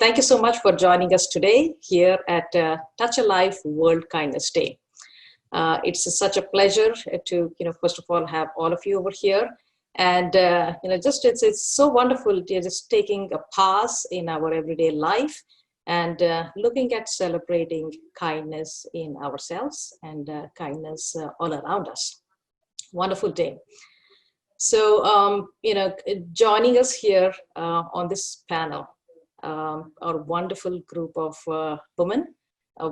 thank you so much for joining us today here at Touch a Life World Kindness Day. It's such a pleasure to, first of all, have all of you over here. And, it's so wonderful to just taking a pause in our everyday life and looking at celebrating kindness in ourselves and kindness all around us. Wonderful day. So, joining us here on this panel, our wonderful group of women,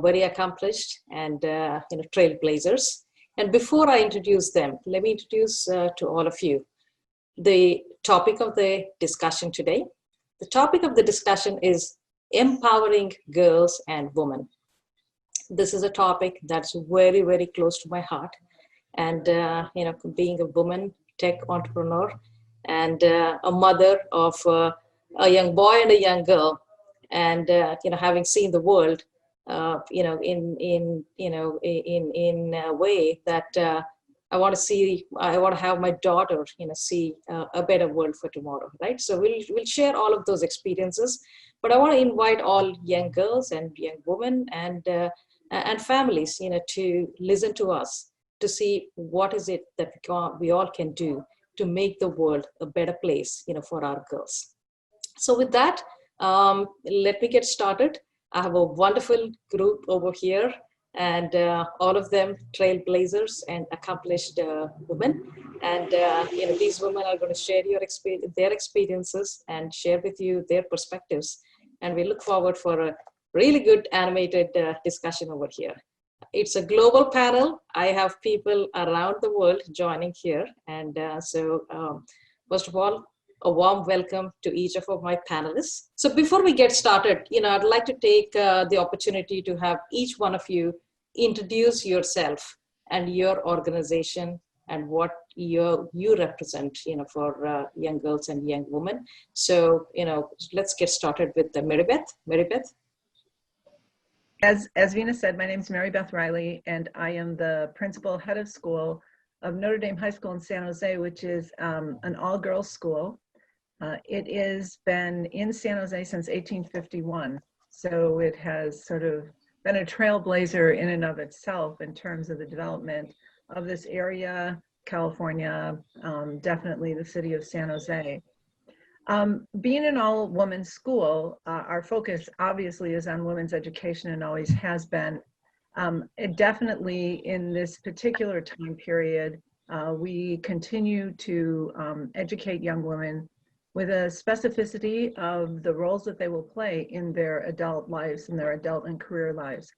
very accomplished and trailblazers. And before I introduce them, let me introduce to all of you the topic of the discussion today. The topic of the discussion is empowering girls and women. This is a topic that's very, very close to my heart. And, being a woman, tech entrepreneur, and a mother of a young boy and a young girl, and, having seen the world, in a way that I want to have my daughter, see a better world for tomorrow, right? So we'll share all of those experiences, but I want to invite all young girls and young women and families, to listen to us, to see what is it that we all can do to make the world a better place, for our girls. So with that, let me get started. I have a wonderful group over here, and all of them trailblazers and accomplished women. And these women are going to share their experiences and share with you their perspectives. And we look forward for a really good animated discussion over here. It's a global panel. I have people around the world joining here. And first of all, a warm welcome to each of my panelists. So before we get started, I'd like to take the opportunity to have each one of you introduce yourself and your organization and what you represent, for young girls and young women. So, let's get started with Marybeth. Marybeth. As Veena said, my name is Mary Beth Riley, and I am the principal head of school of Notre Dame High School in San Jose, which is an all-girls school. It has been in San Jose since 1851, so it has sort of been a trailblazer in and of itself in terms of the development of this area, California, definitely the city of San Jose. Being an all-woman school, our focus obviously is on women's education and always has been. It definitely in this particular time period, we continue to educate young women with a specificity of the roles that they will play in their adult lives, in their adult and career lives.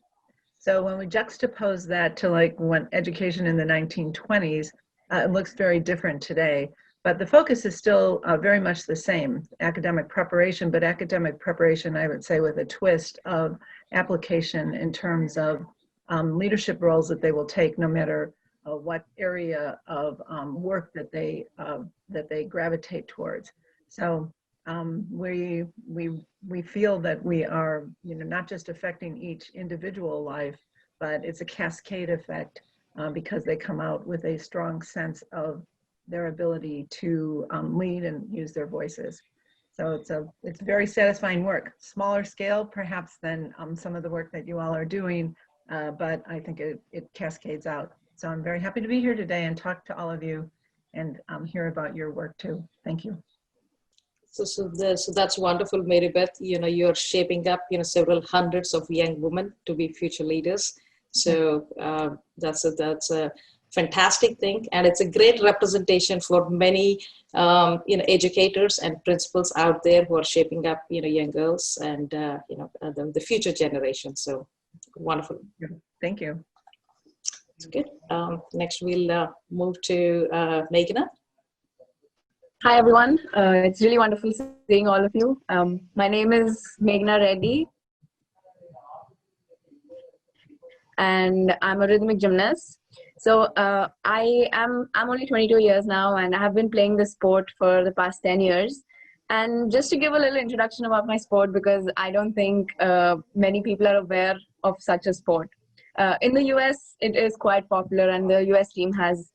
So when we juxtapose that to when education in the 1920s, it looks very different today. But the focus is still very much the same, academic preparation, but academic preparation, I would say, with a twist of application in terms of leadership roles that they will take no matter what area of work that they gravitate towards. So we feel that we are, not just affecting each individual life, but it's a cascade effect because they come out with a strong sense of their ability to lead and use their voices. So it's very satisfying work. Smaller scale, perhaps, than some of the work that you all are doing, but I think it cascades out. So I'm very happy to be here today and talk to all of you and hear about your work too. Thank you. So that's wonderful, Marybeth. You're shaping up, several hundreds of young women to be future leaders. So that's a fantastic thing, and it's a great representation for many, educators and principals out there who are shaping up, young girls and the future generation. So wonderful. Thank you. That's good. Next, we'll move to Meghna. Hi, everyone. It's really wonderful seeing all of you. My name is Meghna Reddy, and I'm a rhythmic gymnast. So I'm only 22 years now, and I have been playing this sport for the past 10 years. And just to give a little introduction about my sport, because I don't think many people are aware of such a sport. In the US, it is quite popular, and the US team has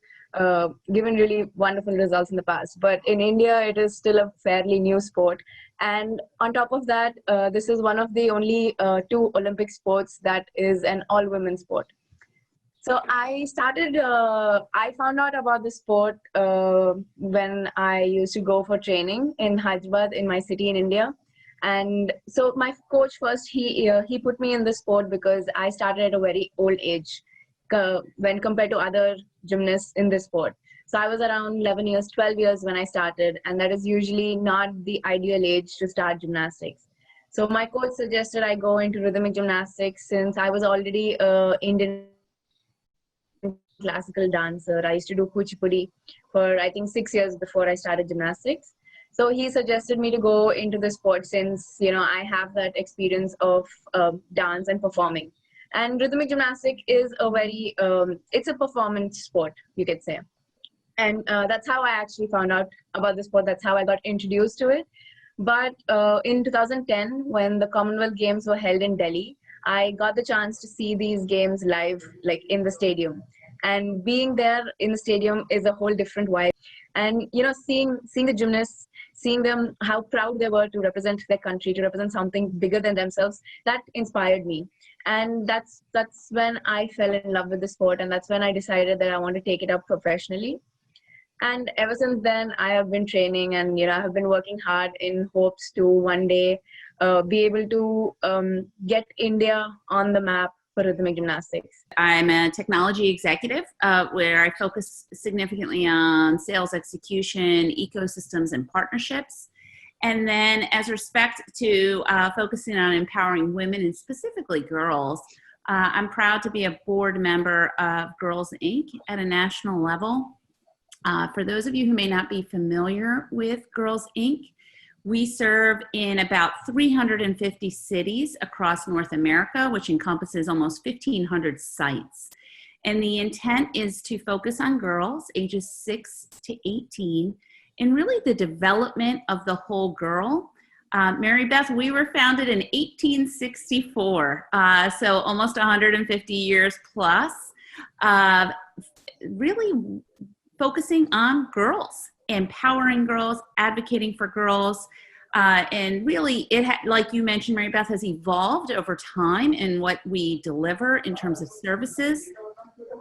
given really wonderful results in the past. But in India, it is still a fairly new sport. And on top of that, this is one of the only two Olympic sports that is an all-women sport. So I found out about the sport when I used to go for training in Hyderabad, in my city in India. And so my coach first, he put me in the sport because I started at a very old age when compared to other gymnasts in this sport. So I was around 11 years, 12 years when I started, and that is usually not the ideal age to start gymnastics. So my coach suggested I go into rhythmic gymnastics since I was already an Indian classical dancer. I used to do kuchipudi for I think 6 years before I started gymnastics. So he suggested me to go into the sport since I have that experience of dance and performing. And rhythmic gymnastic is a very it's a performance sport, you could say. And that's how I actually found out about the sport. That's how I got introduced to it. But in 2010, when the Commonwealth Games were held in Delhi, I got the chance to see these games live, like in the stadium. And being there in the stadium is a whole different vibe. And seeing the gymnasts, seeing them, how proud they were to represent their country, to represent something bigger than themselves, that inspired me. And that's when I fell in love with the sport, and that's when I decided that I want to take it up professionally. And ever since then, I have been training, and I have been working hard in hopes to one day be able to get India on the map for rhythmic gymnastics. I'm a technology executive where I focus significantly on sales execution, ecosystems, and partnerships. And then as respect to focusing on empowering women and specifically girls, I'm proud to be a board member of Girls Inc. at a national level. For those of you who may not be familiar with Girls Inc., we serve in about 350 cities across North America, which encompasses almost 1,500 sites. And the intent is to focus on girls ages 6 to 18 and really the development of the whole girl. Mary Beth, we were founded in 1864, so almost 150 years plus, really focusing on girls, empowering girls, advocating for girls. And really, like you mentioned, Mary Beth, has evolved over time in what we deliver in terms of services.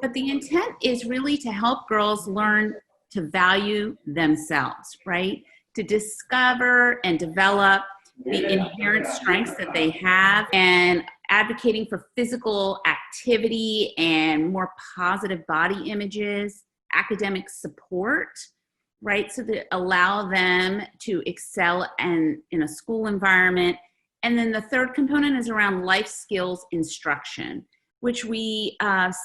But the intent is really to help girls learn to value themselves, right? To discover and develop the inherent strengths that they have, and advocating for physical activity and more positive body images, academic support, right? So that allow them to excel in a school environment. And then the third component is around life skills instruction, which we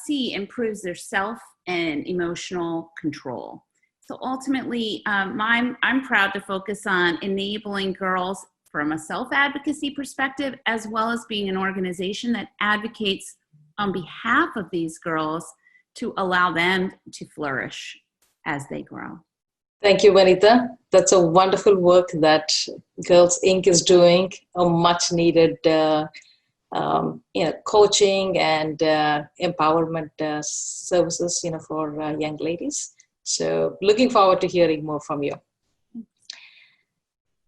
see improves their self and emotional control. So ultimately, I'm proud to focus on enabling girls from a self-advocacy perspective, as well as being an organization that advocates on behalf of these girls to allow them to flourish as they grow. Thank you, Vanita. That's a wonderful work that Girls Inc. is doing, a much needed coaching and empowerment services, for young ladies. So looking forward to hearing more from you.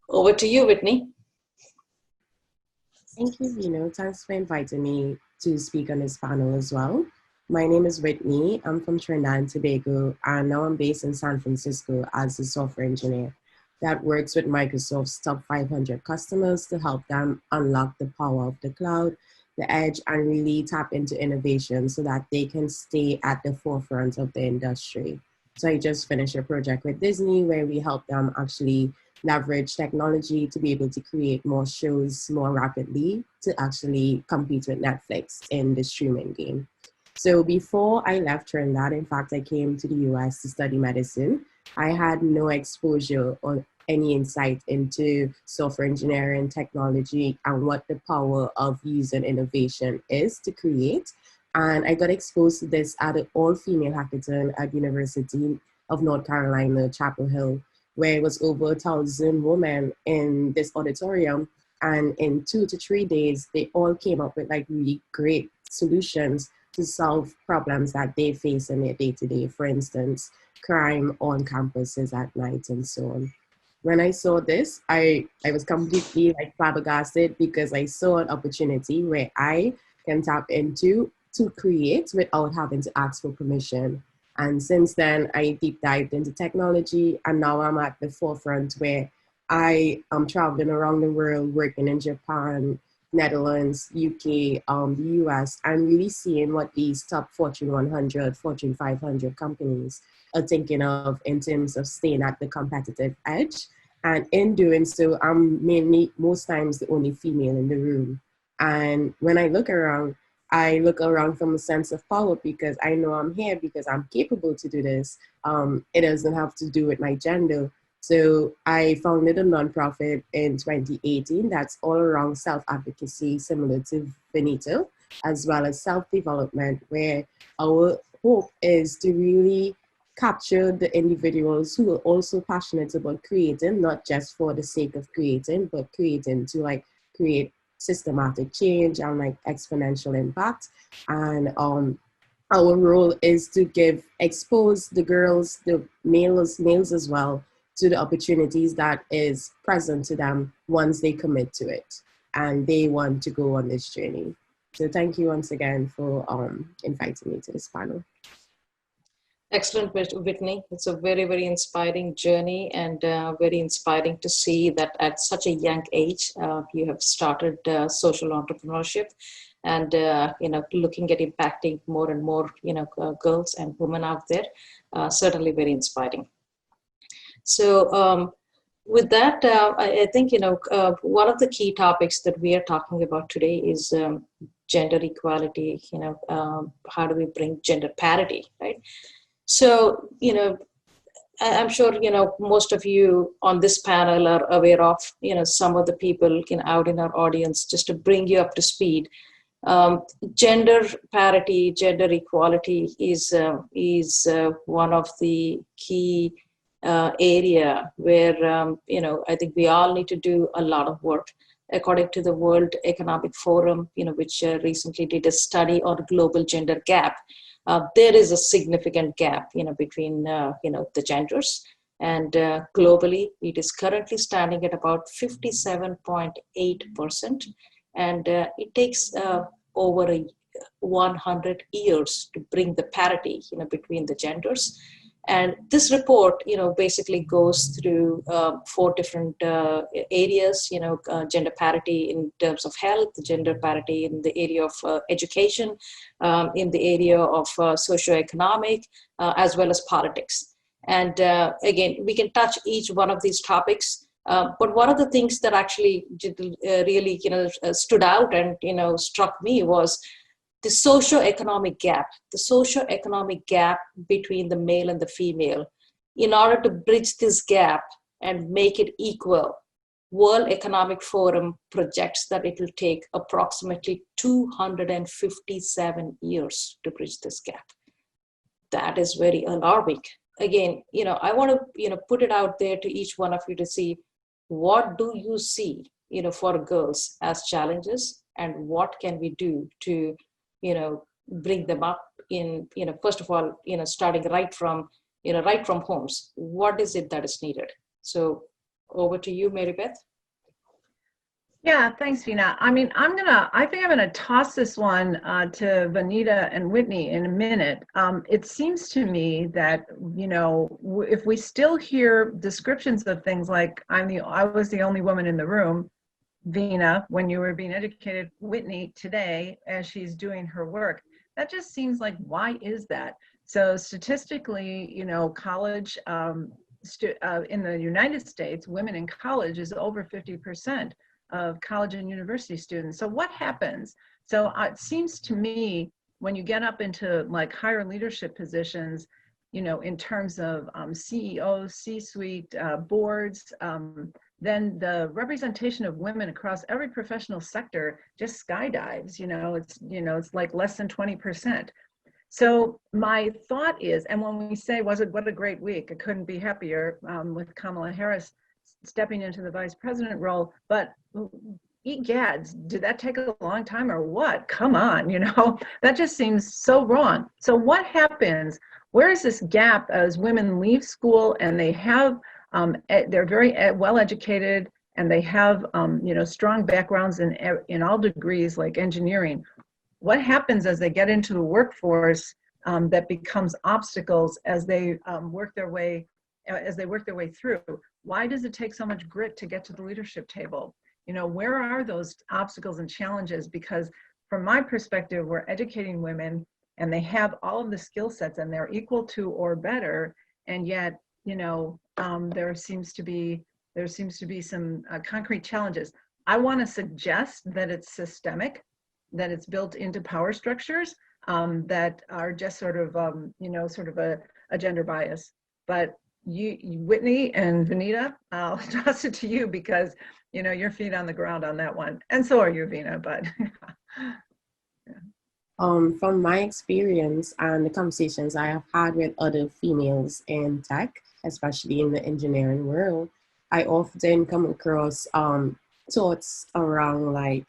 Over to you, Whitney. Thank you, Vino. Thanks for inviting me to speak on this panel as well. My name is Whitney. I'm from Trinidad and Tobago, and now I'm based in San Francisco as a software engineer that works with Microsoft's top 500 customers to help them unlock the power of the cloud, the edge, and really tap into innovation so that they can stay at the forefront of the industry. So I just finished a project with Disney where we help them actually leverage technology to be able to create more shows more rapidly to actually compete with Netflix in the streaming game. So before I left Trinidad, in fact, I came to the US to study medicine. I had no exposure or any insight into software engineering, technology, and what the power of using innovation is to create. And I got exposed to this at an all-female hackathon at University of North Carolina, Chapel Hill, where it was over 1,000 women in this auditorium. And in 2 to 3 days, they all came up with like really great solutions to solve problems that they face in their day-to-day. For instance, crime on campuses at night and so on. When I saw this, I was completely like flabbergasted because I saw an opportunity where I can tap into to create without having to ask for permission. And since then, I deep dived into technology, and now I'm at the forefront where I am traveling around the world, working in Japan, Netherlands, UK, the US, and really seeing what these top Fortune 100, Fortune 500 companies are thinking of in terms of staying at the competitive edge. And in doing so, I'm mainly, most times, the only female in the room. And when I look around from a sense of power because I know I'm here because I'm capable to do this. It doesn't have to do with my gender. So I founded a nonprofit in 2018 that's all around self-advocacy, similar to Benito, as well as self-development, where our hope is to really capture the individuals who are also passionate about creating, not just for the sake of creating, but creating to like create systematic change and like exponential impact. And our role is to expose the girls, the males as well, to the opportunities that is present to them once they commit to it and they want to go on this journey. So thank you once again for inviting me to this panel. Excellent, Whitney. It's a very, very inspiring journey, and very inspiring to see that at such a young age, you have started social entrepreneurship, and looking at impacting more and more girls and women out there. Certainly very inspiring. So with that, I think one of the key topics that we are talking about today is gender equality. How do we bring gender parity, right? So, I'm sure, most of you on this panel are aware of, some of the people out in our audience, just to bring you up to speed. Gender parity, gender equality is one of the key area where, I think we all need to do a lot of work. According to the World Economic Forum, which recently did a study on global gender gap, there is a significant gap, between, the genders. And globally, it is currently standing at about 57.8%. And it takes over 100 years to bring the parity, between the genders. And this report, basically goes through 4 different areas, gender parity in terms of health, gender parity in the area of education, in the area of socioeconomic, as well as politics. And again, we can touch each one of these topics. But one of the things that actually really, stood out and, struck me was the socioeconomic gap between the male and the female. In order to bridge this gap and make it equal, World Economic Forum projects that it will take approximately 257 years to bridge this gap. That is very alarming. Again, I want to, put it out there to each one of you to see, what do you see, for girls as challenges, and what can we do to bring them up in, first of all, starting right from homes. What is it that is needed? So over to you, Mary Beth. Yeah, thanks, Veena. I mean, I think I'm gonna toss this one to Vanita and Whitney in a minute. It seems to me that, if we still hear descriptions of things like, I was the only woman in the room, Veena, when you were being educated, Whitney today, as she's doing her work, that just seems like, why is that? So statistically, college, in the United States, women in college is over 50% of college and university students. So what happens? So it seems to me, when you get up into like higher leadership positions, in terms of CEOs, C-suite, boards, then the representation of women across every professional sector just skydives. It's like less than 20%. So my thought is, and when we say, what a great week, I couldn't be happier with Kamala Harris stepping into the vice president role, but egads, did that take a long time or what? Come on, that just seems so wrong. So what happens where is this gap as women leave school and they have, they're very well educated and they have, strong backgrounds in all degrees like engineering. What happens as they get into the workforce that becomes obstacles as they work their way through? Why does it take so much grit to get to the leadership table? Where are those obstacles and challenges? Because from my perspective, we're educating women and they have all of the skill sets and they're equal to or better, and yet there seems to be some concrete challenges. I want to suggest that it's systemic, that it's built into power structures that are just sort of a gender bias. But you, Whitney and Vanita, I'll toss it to you because your feet on the ground on that one, and so are you, Vina. But From my experience and the conversations I have had with other females in tech, especially in the engineering world, I often come across thoughts around like,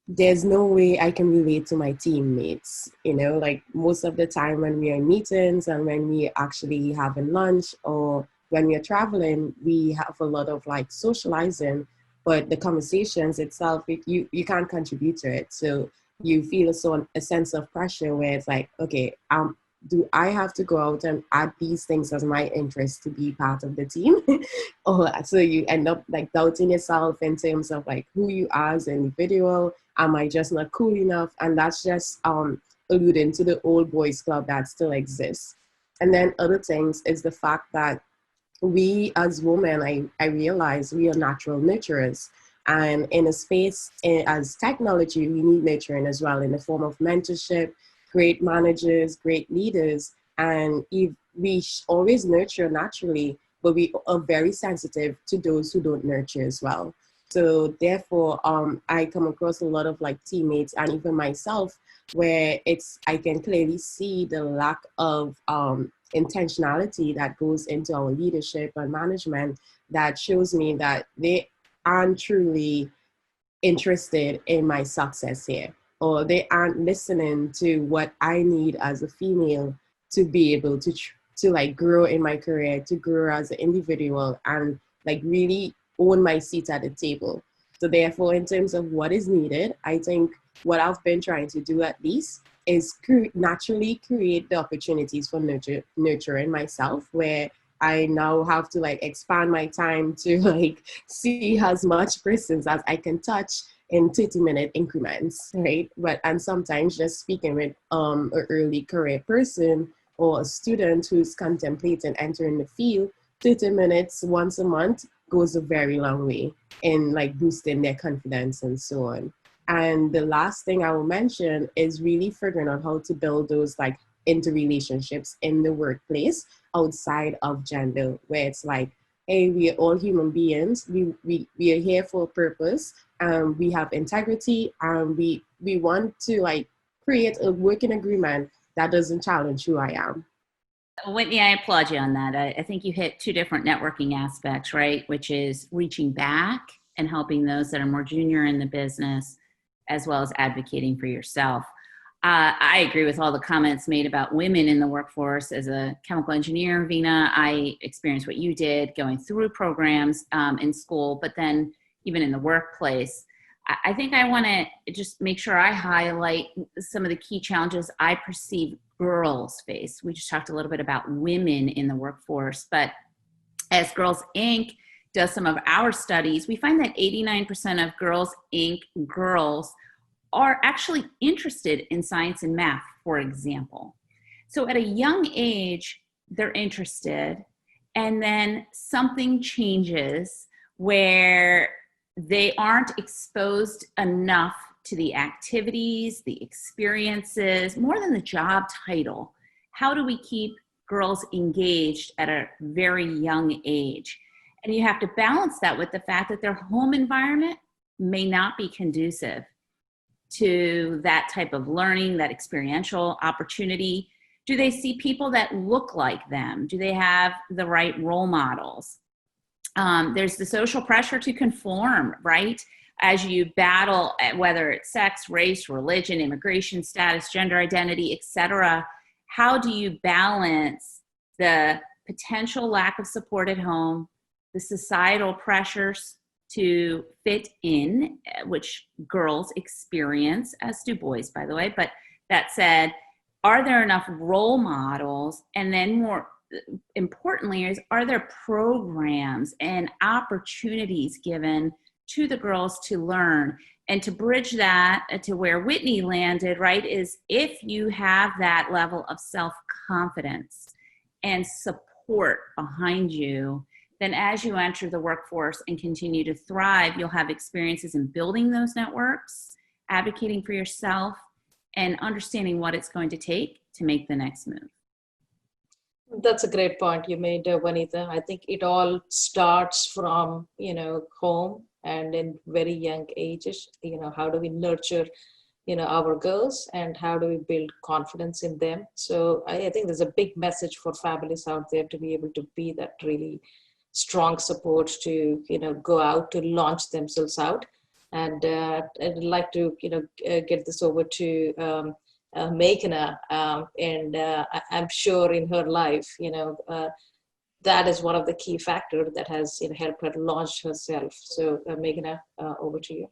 there's no way I can relate to my teammates. Like most of the time when we are in meetings and when we actually having lunch or when we're traveling, we have a lot of like socializing, but the conversations itself, you can't contribute to it. So you feel a sense of pressure where it's like, okay, do I have to go out and add these things as my interest to be part of the team? Or so you end up like doubting yourself in terms of like who you are as an individual. Am I just not cool enough? And that's just alluding to the old boys club that still exists. And then other things is the fact that we as women, I realize we are natural nurturers. And in a space as technology, we need nurturing as well in the form of mentorship, great managers, great leaders. And if we always nurture naturally, but we are very sensitive to those who don't nurture as well. So therefore, I come across a lot of like teammates and even myself where I can clearly see the lack of intentionality that goes into our leadership and management that shows me that they aren't truly interested in my success here, or they aren't listening to what I need as a female to be able to like grow in my career, to grow as an individual and like really own my seat at the table. So therefore, in terms of what is needed, I think what I've been trying to do at least is naturally create the opportunities for nurturing myself, where I now have to like expand my time to like see as much persons as I can touch in 30-minute increments, right? And sometimes just speaking with an early career person or a student who's contemplating entering the field, 30 minutes once a month goes a very long way in like boosting their confidence and so on. And the last thing I will mention is really figuring out how to build those like interrelationships in the workplace outside of gender, where it's like, hey, we are all human beings. We are here for a purpose. We have integrity, and we want to like create a working agreement that doesn't challenge who I am. Whitney, I applaud you on that. I think you hit two different networking aspects, right? Which is reaching back and helping those that are more junior in the business, as well as advocating for yourself. I agree with all the comments made about women in the workforce. As a chemical engineer, Vina, I experienced what you did going through programs in school, but then even in the workplace. I think I want to just make sure I highlight some of the key challenges I perceive girls face. We just talked a little bit about women in the workforce, but as Girls Inc. does some of our studies, we find that 89% of Girls Inc. girls are actually interested in science and math, for example. So at a young age, they're interested, and then something changes where they aren't exposed enough to the activities, the experiences, more than the job title. How do we keep girls engaged at a very young age? And you have to balance that with the fact that their home environment may not be conducive to that type of learning, that experiential opportunity. Do they see people that look like them? Do they have the right role models? There's the social pressure to conform, right? As you battle, whether it's sex, race, religion, immigration status, gender identity, etc. how do you balance the potential lack of support at home, the societal pressures to fit in, which girls experience, as do boys, by the way. But that said, are there enough role models? And then more importantly, are there programs and opportunities given to the girls to learn? And to bridge that to where Whitney landed, right, is if you have that level of self-confidence and support behind you, then as you enter the workforce and continue to thrive, you'll have experiences in building those networks, advocating for yourself, and understanding what it's going to take to make the next move. That's a great point you made, Vanita. I think it all starts from, home and in very young ages. How do we nurture, our girls, and how do we build confidence in them? So I think there's a big message for families out there to be able to be that really strong support to, go out to launch themselves out. And I'd like to, get this over to Meghna, and I'm sure in her life, that is one of the key factors that has helped her launch herself. So Meghna, over to you.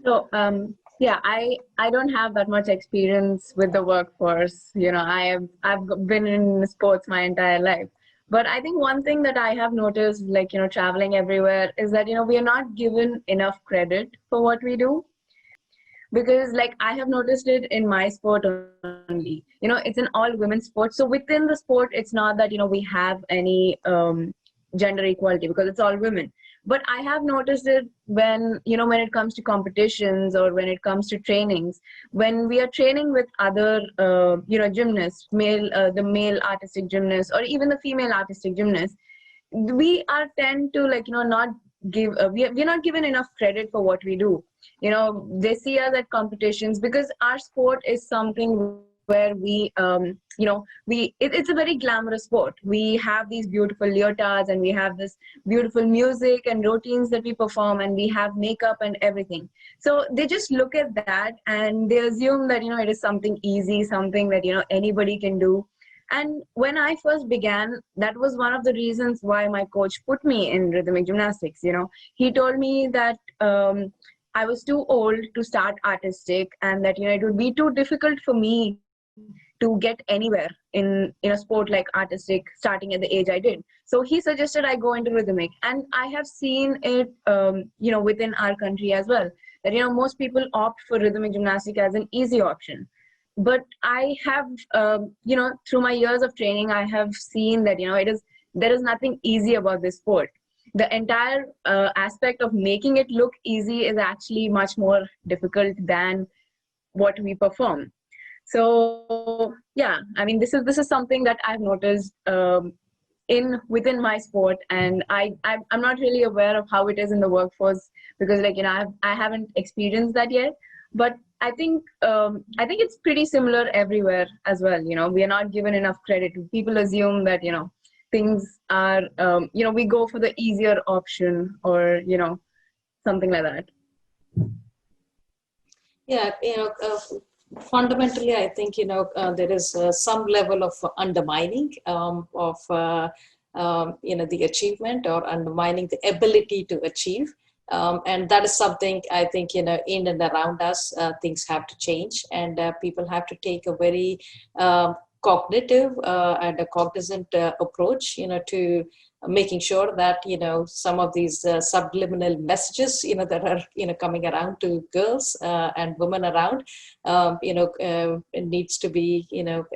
So yeah, I don't have that much experience with the workforce. I've been in sports my entire life. But I think one thing that I have noticed, like, traveling everywhere, is that, we are not given enough credit for what we do. Because, like, I have noticed it in my sport only. It's an all women's sport. So within the sport, it's not that, we have any gender equality because it's all women. But I have noticed it when, when it comes to competitions or when it comes to trainings, when we are training with other, gymnasts, the male artistic gymnasts, or even the female artistic gymnasts, we are tend to, like, not give, we're not given enough credit for what we do. They see us at competitions because our sport is something where we, it's a very glamorous sport. We have these beautiful leotards and we have this beautiful music and routines that we perform, and we have makeup and everything. So they just look at that and they assume that, it is something easy, something that, anybody can do. And when I first began, that was one of the reasons why my coach put me in rhythmic gymnastics. He told me that I was too old to start artistic, and that, it would be too difficult for me to get anywhere in a sport like artistic starting at the age I did. So he suggested I go into rhythmic, and I have seen it within our country as well, that most people opt for rhythmic gymnastics as an easy option. But I have through my years of training, I have seen that there is nothing easy about this sport. The entire aspect of making it look easy is actually much more difficult than what we perform. So yeah, I mean, this is something that I've noticed within my sport, and I'm not really aware of how it is in the workforce because, like, I haven't experienced that yet. But I think it's pretty similar everywhere as well. We are not given enough credit. People assume that things are we go for the easier option or something like that. Yeah, fundamentally, I think, there is some level of undermining of, the achievement, or undermining the ability to achieve. And that is something I think, in and around us, things have to change, and people have to take a very cognitive and a cognizant approach, to making sure that, some of these subliminal messages, that are, coming around to girls and women around, it needs to be,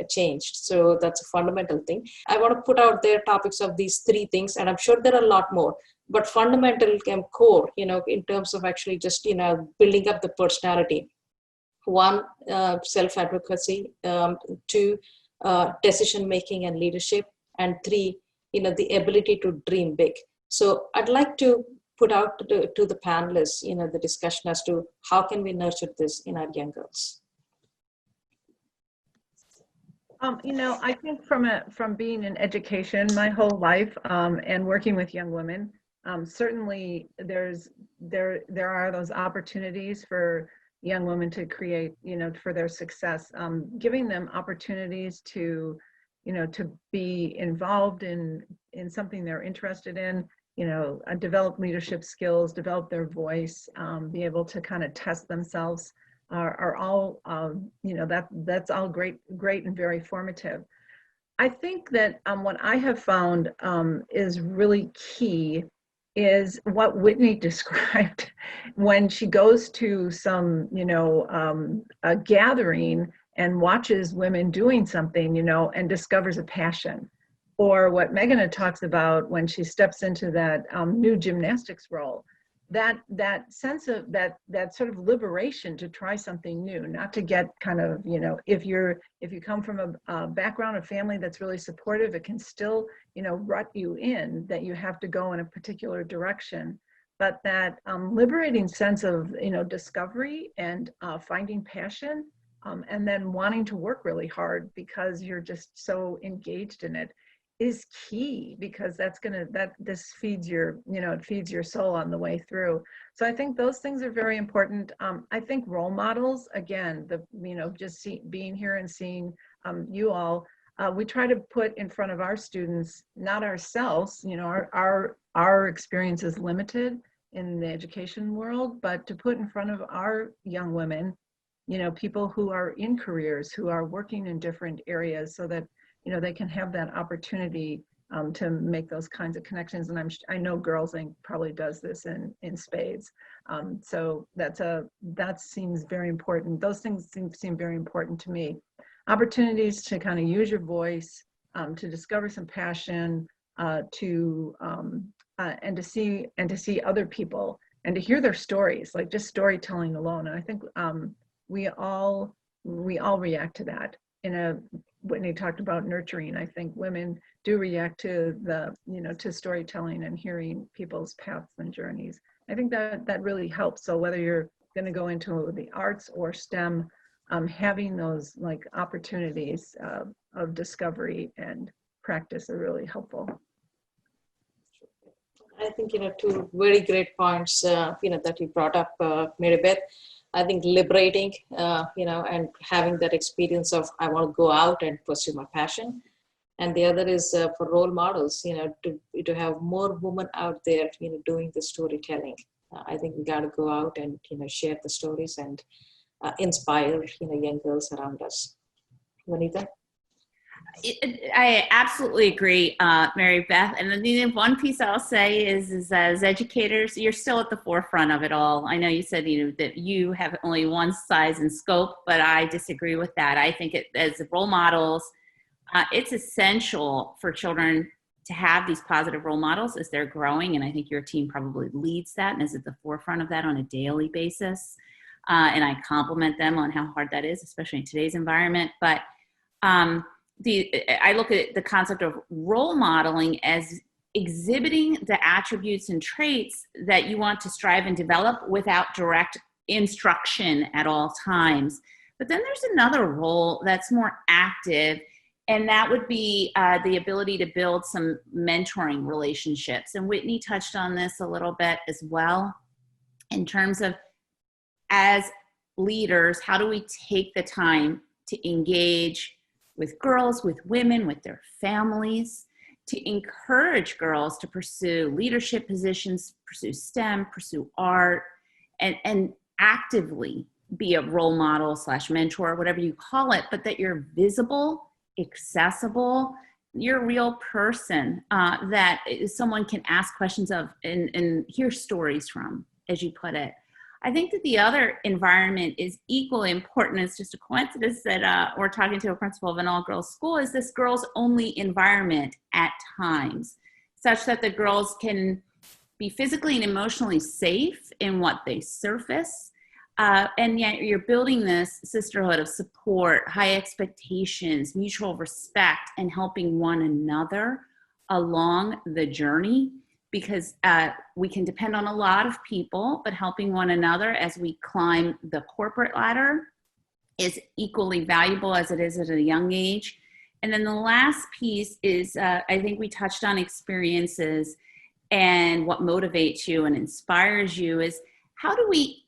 changed. So that's a fundamental thing. I want to put out there topics of these three things, and I'm sure there are a lot more, but fundamental and core, in terms of actually just, building up the personality. One, self-advocacy. Two, decision-making and leadership. And three, the ability to dream big. So I'd like to put out to the panelists, the discussion as to how can we nurture this in our young girls. I think from being in education my whole life and working with young women, certainly there are those opportunities for young women to create, for their success, giving them opportunities to, to be involved in something they're interested in, develop leadership skills, develop their voice, be able to kind of test themselves are all, that's all great and very formative. I think that what I have found is really key is what Whitney described when she goes to some, a gathering and watches women doing something, and discovers a passion. Or what Meghana talks about when she steps into that new gymnastics role, that sense of that sort of liberation to try something new, not to get kind of, if you come from a background, a family that's really supportive, it can still, rut you in that you have to go in a particular direction. But that liberating sense of, discovery and finding passion, and then wanting to work really hard because you're just so engaged in it, is key, because this feeds your, it feeds your soul on the way through. So I think those things are very important. I think role models, again, just being here and seeing you all, we try to put in front of our students, not ourselves, our experience is limited in the education world, but to put in front of our young women, people who are in careers, who are working in different areas, so that they can have that opportunity to make those kinds of connections. And I know Girls Inc. probably does this in spades. So that seems very important. Those things seem very important to me. Opportunities to kind of use your voice, to discover some passion, and to see other people and to hear their stories, like just storytelling alone. And I think we all react to that. Whitney talked about nurturing. I think women do react to to storytelling and hearing people's paths and journeys. I think that really helps. So whether you're going to go into the arts or STEM, having those like opportunities of discovery and practice are really helpful. I think, two very great points, that you brought up, Mary Beth. I think liberating, and having that experience of, I want to go out and pursue my passion. And the other is for role models, to have more women out there, doing the storytelling. I think we got to go out and, share the stories and inspire, young girls around us. Vanita? I absolutely agree, Mary Beth. And the one piece I'll say is as educators, you're still at the forefront of it all. I know you said that you have only one size and scope, but I disagree with that. I think as role models, it's essential for children to have these positive role models as they're growing. And I think your team probably leads that and is at the forefront of that on a daily basis. And I compliment them on how hard that is, especially in today's environment. But I look at the concept of role modeling as exhibiting the attributes and traits that you want to strive and develop without direct instruction at all times. But then there's another role that's more active, and that would be the ability to build some mentoring relationships. And Whitney touched on this a little bit as well, in terms of, as leaders, how do we take the time to engage with girls, with women, with their families, to encourage girls to pursue leadership positions, pursue STEM, pursue art, and actively be a role model / mentor, whatever you call it, but that you're visible, accessible, you're a real person that someone can ask questions of and hear stories from, as you put it. I think that the other environment is equally important. It's just a coincidence that we're talking to a principal of an all-girls school, is this girls-only environment at times, such that the girls can be physically and emotionally safe in what they surface. And yet you're building this sisterhood of support, high expectations, mutual respect, and helping one another along the journey. Because we can depend on a lot of people, but helping one another as we climb the corporate ladder is equally valuable as it is at a young age. And then the last piece is, I think we touched on experiences and what motivates you and inspires you is, how do we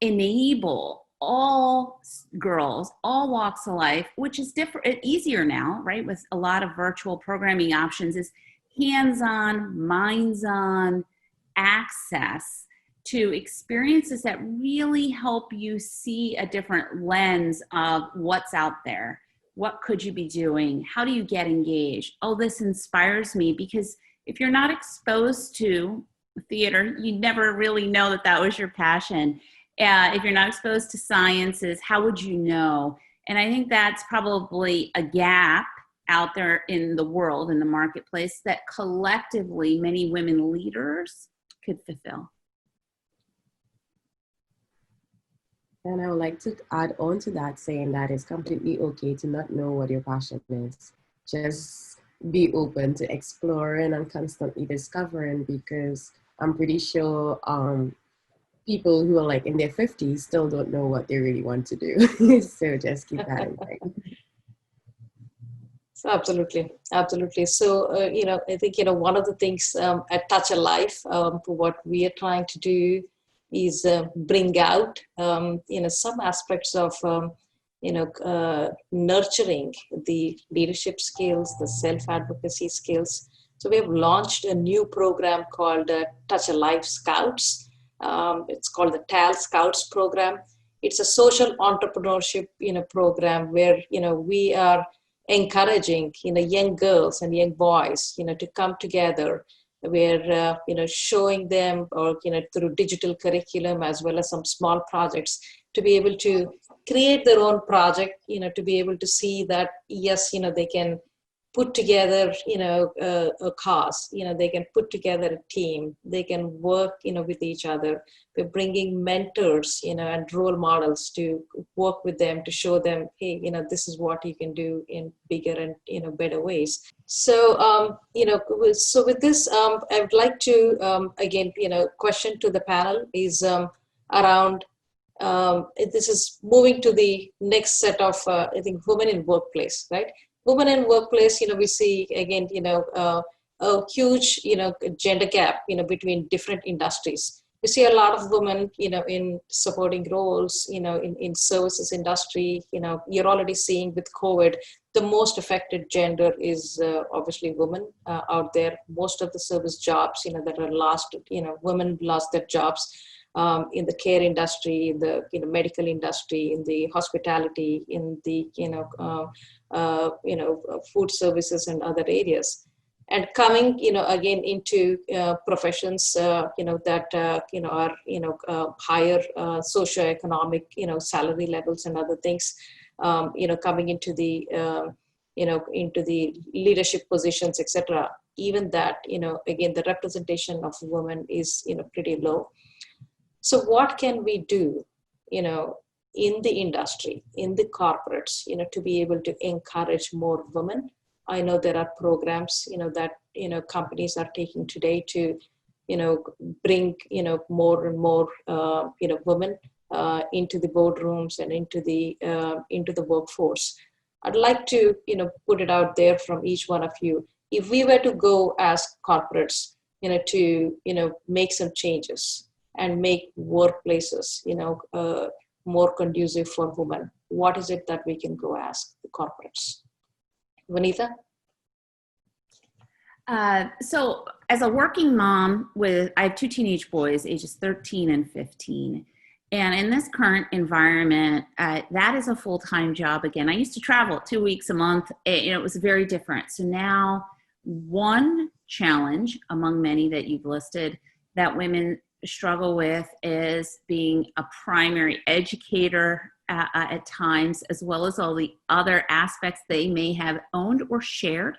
enable all girls, all walks of life, which is different, easier now, right? With a lot of virtual programming options, is hands-on, minds-on access to experiences that really help you see a different lens of what's out there. What could you be doing? How do you get engaged? Oh, this inspires me, because if you're not exposed to theater, you never really know that that was your passion. If you're not exposed to sciences, how would you know? And I think that's probably a gap out there in the world, in the marketplace, that collectively many women leaders could fulfill. And I would like to add on to that, saying that it's completely okay to not know what your passion is. Just be open to exploring and constantly discovering, because I'm pretty sure people who are like in their 50s still don't know what they really want to do. So just keep that in mind. So absolutely, absolutely. So, I think, one of the things at Touch a Life, what we are trying to do is bring out, some aspects of, nurturing the leadership skills, the self-advocacy skills. So we have launched a new program called Touch a Life Scouts. It's called the TAL Scouts program. It's a social entrepreneurship, program where, we are encouraging, young girls and young boys, to come together. We're, showing them, or, through digital curriculum as well as some small projects, to be able to create their own project, to be able to see that, yes, they can put together, a cause, they can put together a team, they can work, with each other. We're bringing mentors, and role models to work with them, to show them, hey, this is what you can do in bigger and, better ways. So, so with this, I would like to, again, question to the panel is around, this is moving to the next set of, I think, women in workplace, right? Women in workplace, we see again, a huge, gender gap, between different industries. We see a lot of women, in supporting roles, in services industry. You're already seeing with COVID, the most affected gender is obviously women out there. Most of the service jobs, that are lost, women lost their jobs. In the care industry, in the medical industry, in the hospitality, in the food services and other areas, and coming again into professions that are higher socioeconomic salary levels and other things, coming into the into the leadership positions, etc. Even that again the representation of women is pretty low. So what can we do, in the industry, in the corporates, to be able to encourage more women? I know there are programs, that, companies are taking today to, bring, more and more, women into the boardrooms and into the workforce. I'd like to, put it out there from each one of you. If we were to go as corporates, to, make some changes and make workplaces, more conducive for women, what is it that we can go ask the corporates? Vanitha? So as a working mom I have two teenage boys, ages 13 and 15. And in this current environment, that is a full-time job again. I used to travel 2 weeks a month. It was very different. So now one challenge among many that you've listed that women struggle with is being a primary educator at times, as well as all the other aspects they may have owned or shared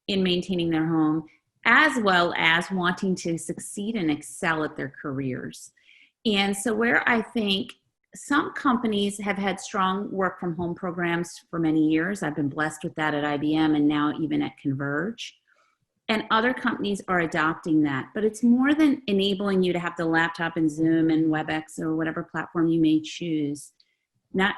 in maintaining their home, as well as wanting to succeed and excel at their careers. And so where I think some companies have had strong work from home programs for many years, I've been blessed with that at IBM and now even at Converge. And other companies are adopting that, but it's more than enabling you to have the laptop and Zoom and WebEx or whatever platform you may choose.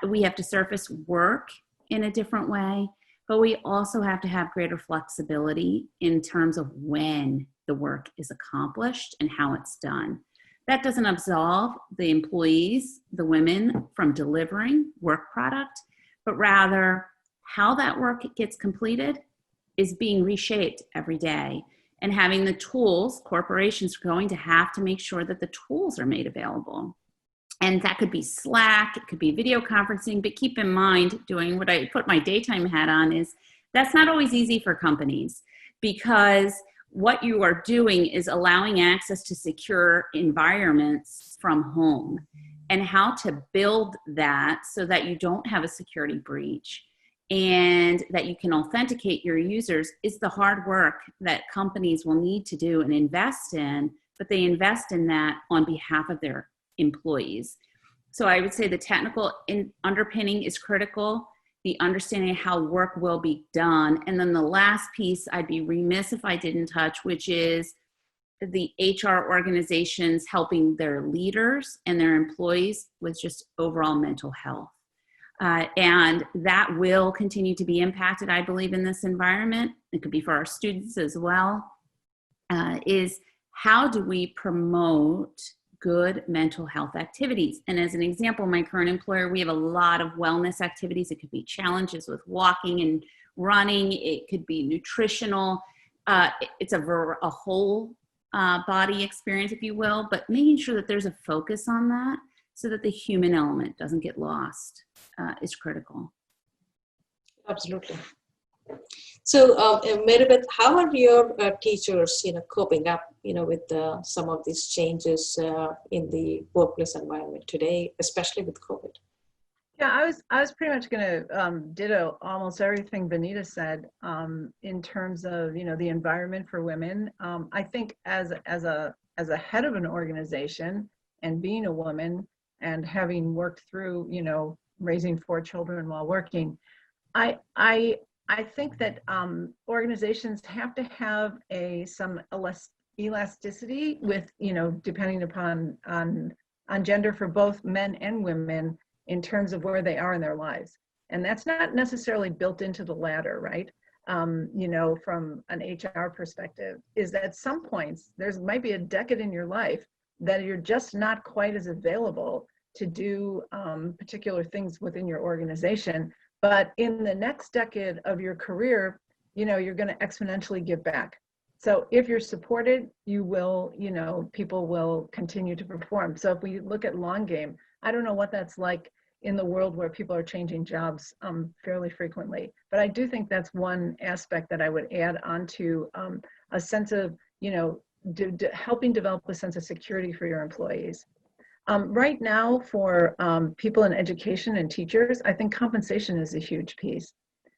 We have to surface work in a different way, but we also have to have greater flexibility in terms of when the work is accomplished and how it's done. That doesn't absolve the employees, the women, from delivering work product, but rather how that work gets completed is being reshaped every day. And having the tools, corporations are going to have to make sure that the tools are made available. And that could be Slack, it could be video conferencing, but keep in mind, doing what I put my daytime hat on, is that's not always easy for companies, because what you are doing is allowing access to secure environments from home, and how to build that so that you don't have a security breach and that you can authenticate your users is the hard work that companies will need to do and invest in, but they invest in that on behalf of their employees. So I would say the technical underpinning is critical, the understanding of how work will be done. And then the last piece I'd be remiss if I didn't touch, which is the HR organizations helping their leaders and their employees with just overall mental health. And that will continue to be impacted, I believe, in this environment. It could be for our students as well, is how do we promote good mental health activities? And as an example, my current employer, we have a lot of wellness activities. It could be challenges with walking and running. It could be nutritional. It's a whole body experience, if you will, but making sure that there's a focus on that so that the human element doesn't get lost is critical. Absolutely. So, Maribeth, how are your teachers, coping up, with some of these changes in the workplace environment today, especially with COVID? Yeah, I was pretty much going to ditto almost everything Benita said in terms of the environment for women. I think as a head of an organization and being a woman and having worked through raising 4 children while working, I think that organizations have to have some elasticity with depending upon on gender for both men and women in terms of where they are in their lives. And that's not necessarily built into the ladder, right? From an HR perspective, is that at some points, might be a decade in your life that you're just not quite as available to do particular things within your organization. But in the next decade of your career, you're going to exponentially give back. So if you're supported, you will, people will continue to perform. So if we look at long game, I don't know what that's like in the world where people are changing jobs fairly frequently. But I do think that's one aspect that I would add onto a sense of, helping develop a sense of security for your employees. Right now for people in education and teachers, I think compensation is a huge piece.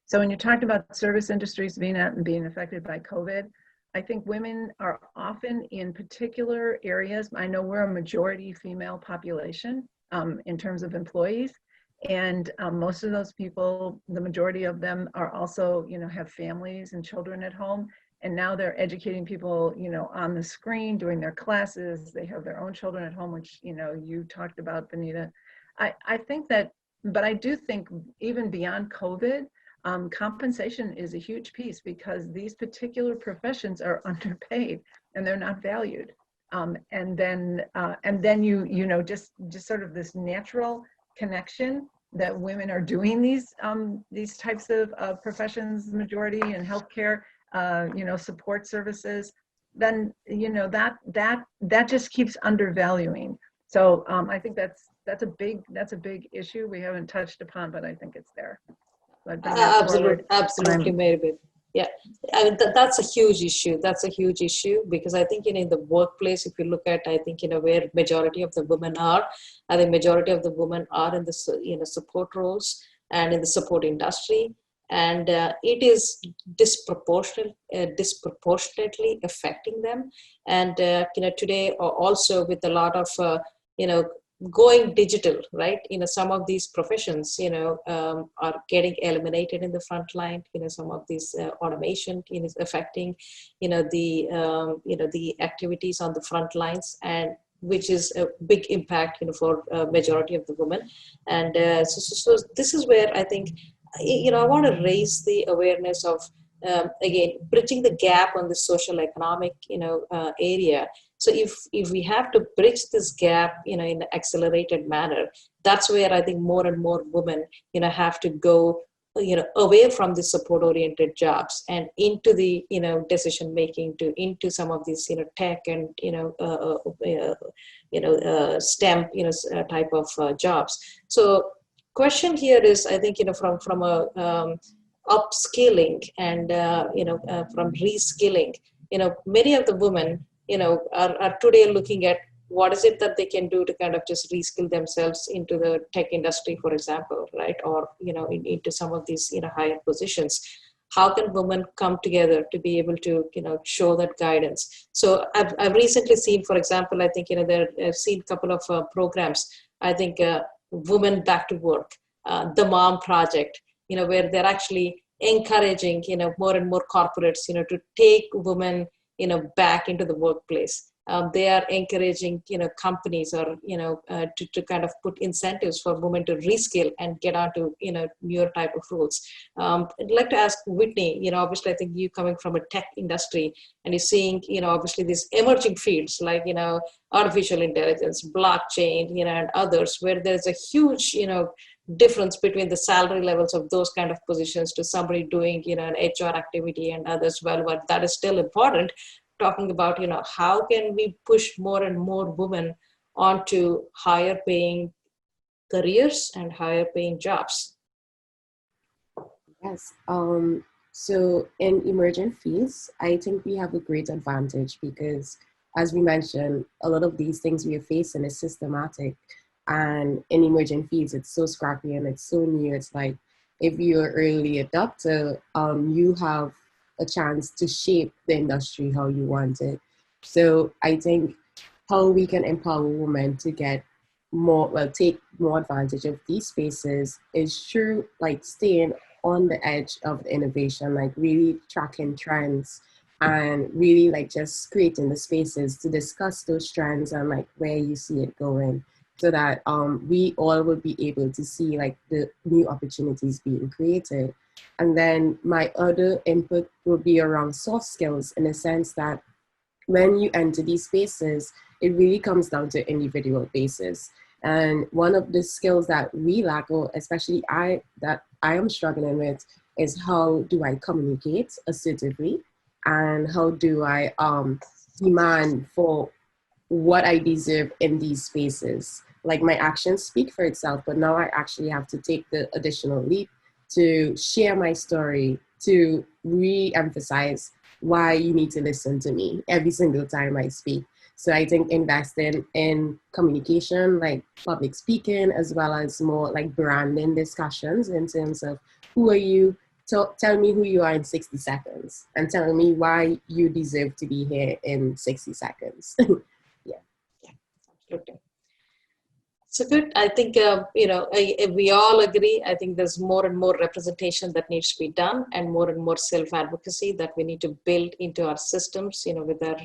So when you're talking about service industries being affected by COVID, I think women are often in particular areas. I know we're a majority female population in terms of employees. And most of those people, the majority of them are also, have families and children at home. And now they're educating people, on the screen, doing their classes. They have their own children at home, which, you talked about, Benita. I think that, but I do think even beyond COVID, compensation is a huge piece because these particular professions are underpaid and they're not valued. And then you just sort of this natural connection that women are doing these types of professions, majority in healthcare, support services, then that just keeps undervaluing. So I think that's a big issue we haven't touched upon, but I think it's there. Absolutely, Maribeth. Yeah, I mean, that's a huge issue. That's a huge issue because I think in the workplace, if you look at, I think where majority of the women are, I think majority of the women are in the support roles and in the support industry, and it is disproportionately affecting them. And today also with a lot of going digital, right? Some of these professions, are getting eliminated in the front line. Some of these automation is affecting, the activities on the front lines, and which is a big impact, for majority of the women. And so this is where I think, I want to raise the awareness of, again, bridging the gap on the social economic, area. So if we have to bridge this gap, in an accelerated manner, that's where I think more and more women, have to go, away from the support oriented jobs and into the, decision making, into some of these, tech and, STEM, type of jobs. So question here is, I think, from a upskilling and, from reskilling, many of the women, are today looking at what is it that they can do to kind of just reskill themselves into the tech industry, for example, right? Or, into some of these, higher positions. How can women come together to be able to, show that guidance? So I've recently seen, for example, I think, I've seen a couple of programs, I think, Women Back to Work, the Mom Project, where they're actually encouraging, more and more corporates, to take women, back into the workplace. They are encouraging, companies or, to kind of put incentives for women to reskill and get onto, newer type of roles. I'd like to ask Whitney, obviously I think you coming from a tech industry and you're seeing, obviously these emerging fields like, artificial intelligence, blockchain, and others, where there's a huge, difference between the salary levels of those kind of positions to somebody doing, an HR activity and others. Well, but that is still important. Talking about, how can we push more and more women onto higher paying careers and higher paying jobs? Yes. So in emerging fields, I think we have a great advantage because, as we mentioned, a lot of these things we are facing is systematic. And in emerging fields, it's so scrappy and it's so new. It's like if you're an early adopter, you have a chance to shape the industry how you want it. So I think how we can empower women to get take more advantage of these spaces is through like staying on the edge of innovation, like really tracking trends and really like just creating the spaces to discuss those trends and like where you see it going, so that we all will be able to see like the new opportunities being created. And then my other input would be around soft skills, in the sense that when you enter these spaces, it really comes down to individual basis. And one of the skills that we lack, or especially I am struggling with, is how do I communicate assertively, and how do I demand for what I deserve in these spaces. Like my actions speak for itself, but now I actually have to take the additional leap to share my story, to re-emphasize why you need to listen to me every single time I speak. So I think investing in communication, like public speaking, as well as more like branding discussions in terms of who are you, tell me who you are in 60 seconds, and tell me why you deserve to be here in 60 seconds. Yeah, absolutely. So good. I think, we all agree. I think there's more and more representation that needs to be done, and more self-advocacy that we need to build into our systems, with our,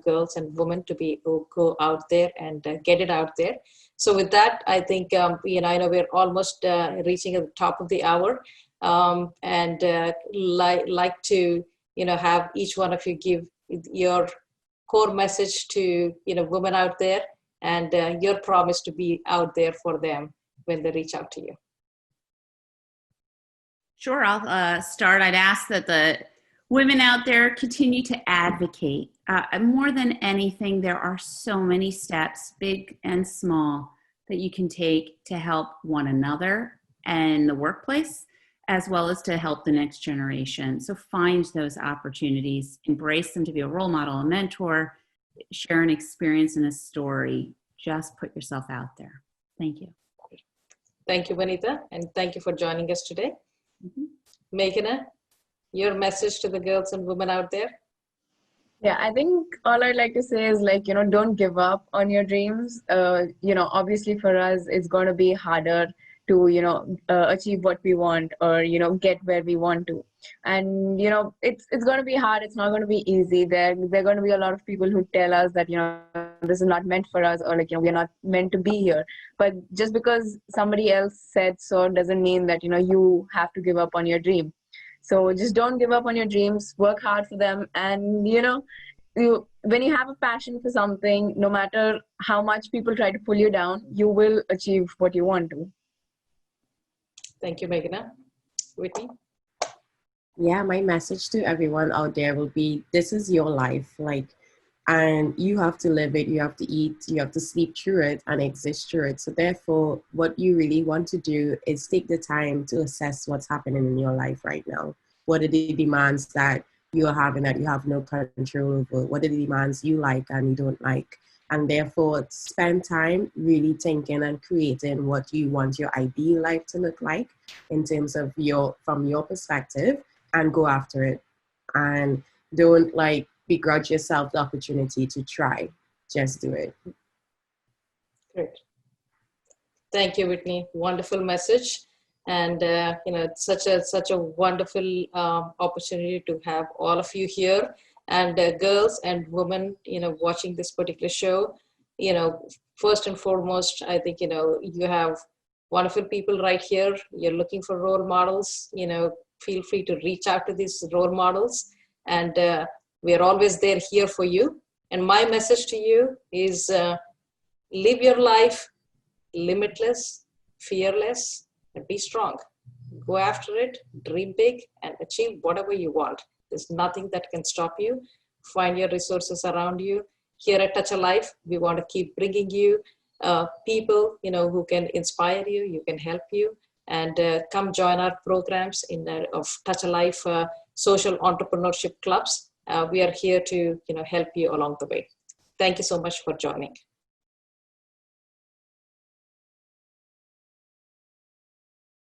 girls and women to be go out there and get it out there. So with that, I think, I know we're almost reaching at the top of the hour, and like to, have each one of you give your core message to, women out there, and your promise to be out there for them when they reach out to you. Sure, I'll start. I'd ask that the women out there continue to advocate. More than anything, there are so many steps, big and small, that you can take to help one another and the workplace, as well as to help the next generation. So find those opportunities, embrace them to be a role model, a mentor, share an experience and a story. Just put yourself out there. Thank you. Thank you, Vanita, and thank you for joining us today. Meghana, your message to the girls and women out there? Yeah, I think all I'd like to say is like, don't give up on your dreams. Obviously for us, it's going to be harder to, achieve what we want, or, get where we want to. And, it's going to be hard. It's not going to be easy. There are going to be a lot of people who tell us that, this is not meant for us, or like, we're not meant to be here. But just because somebody else said so doesn't mean that, you have to give up on your dream. So just don't give up on your dreams, work hard for them, and, when you have a passion for something, no matter how much people try to pull you down, you will achieve what you want to. Thank you, Meghna. Whitney? Yeah, my message to everyone out there will be, this is your life, like, and you have to live it, you have to eat, you have to sleep through it and exist through it. So therefore, what you really want to do is take the time to assess what's happening in your life right now. What are the demands that you're having that you have no control over? What are the demands you like and you don't like? And therefore, spend time really thinking and creating what you want your ideal life to look like in terms of from your perspective, and go after it. And don't like begrudge yourself the opportunity to try. Just do it. Great. Thank you, Whitney. Wonderful message. And it's such a wonderful opportunity to have all of you here, and girls and women, watching this particular show. First and foremost, I think you have wonderful people right here. You're looking for role models. Feel free to reach out to these role models, and we are always there here for you. And my message to you is, live your life limitless, fearless, and be strong. Go after it, dream big, and achieve whatever you want. There's nothing that can stop you. Find your resources around you. Here at Touch a Life, we want to keep bringing you people, who can inspire you, you can help you, and come join our programs of Touch a Life social entrepreneurship clubs. We are here to, help you along the way. Thank you so much for joining.